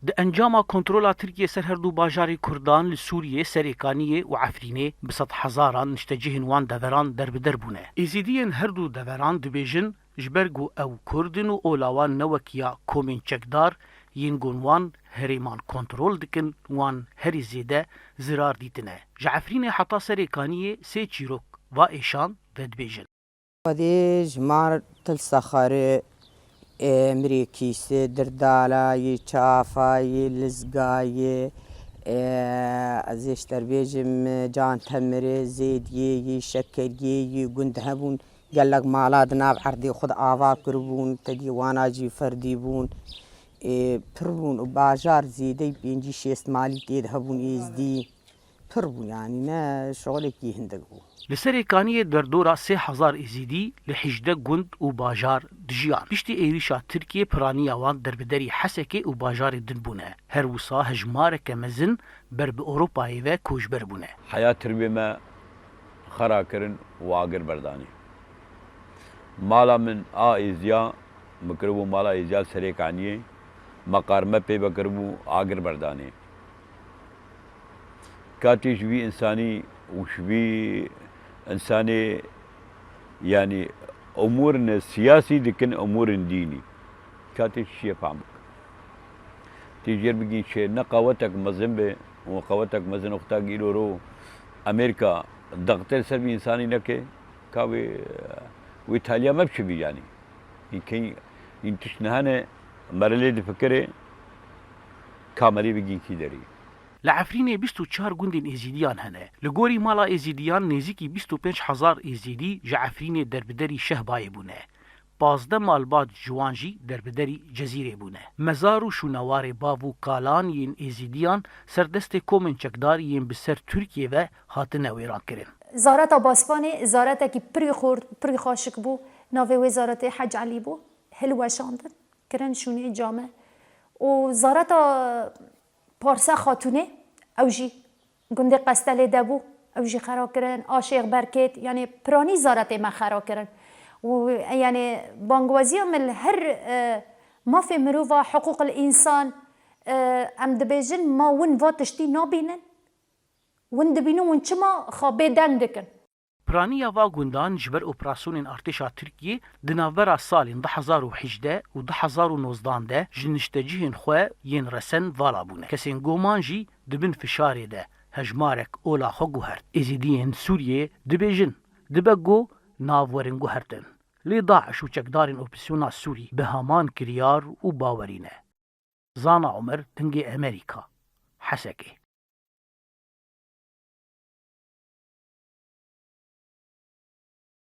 د انجام کنترولا ترکیه سر هردو باجاری کردان لسوریه سریکانیه و عفرینه بسط هزاران نشتجهن وان دوران در بونه. ازیدین هردو دوران دبیجن جبرگو او کردن و اولاوان نوکیا کومین چکدار ینگون وان هریمان کنترول دکن وان هری زیده زرار دیتنه. جعفرینه حتا سریکانیه سی چیروک و ایشان و دبیجن. ودي جمار تلسخر امريكيسي دردالاي چافاي لزقاي ازيش تربيجم جان تمري زيدي شكري قند هبون قال لك مالادنا بعردي خد آوا كربون تدي وانا جي فردي بون بربون وباجار زيدي بينجي شيست مالي تيد هبون ازدي بربون يعني نا شغلك يهندقو لسریکانیه در دورا 3000 ازیدی لحجده گند و باجار دجیان. پشتی ایریشا ترکیه پرانی آوان در بدری حسکه و باجار دن بونه. هر وصا هجمارک مزن بر به اروپایی و کوشبر بونه. حياة تربية ما خرا كرن واقر برداني مالا من إزيا مكربو مالا إزيا سريكانية مقارمة بي بكربو آقر برداني كاتي شبي إنساني وشبي إنساني يعني أمور سياسي لكن أمور ديني كاتي شيء فهمك تيجي بيجي شيء نقاوتك مزنبه وقاوتك مزن أختك إيرو أمريكا ضغط سر إنساني نكى كاوي وإيطاليا ما بشبي يعني يمكن ينتشنهانه مرلة فكره كامري بيجي كيدري لعفرینه 24 گوندین ازیدیان هنه. لگوری مالا ازیدیان نزیکی 25000 ازیدی جعفرینه در بدری شهبای بونه. 15 مال بعد جوانجی در بدری جزیره بونه. مزار و شونوار باو کالان ین ازیدیان سردست کومن چکدار ین بسر ترکیه و هاتنه ویران کرن. زارت باسپانه زارت کی پری خاشک بو ناوی وزارت حج علی بو هلوشاندن کرن شونی جامع و زارت پارسا خاتونه اوجی گنده قستله دبو اوجی خرا کرن عاشق برکت یعنی پرانی زارت ما خرا کرن و يعني بانگوازی من هر ما في مروفا حقوق الإنسان ام دبيجن ما ون فاتشتي نابينن ون دبينو ون چما خابه دندكن پرانیا و گوندان جبر اپراسیون ارتشا ترکیه دناورا سالین 2018 و 2019 جنشتجیهن خو ین رسن والا بونه. کسین گومانجی دبن فشاری ده هجمارک اولا خو گوهرد. ازیدین سوریه دبیجن دبگو ناورن گوهردن. لی داعش و چکدارین اپسیونا سوری به همان کریار و باورینه. زانا عمر تنگی امریکا حسکه.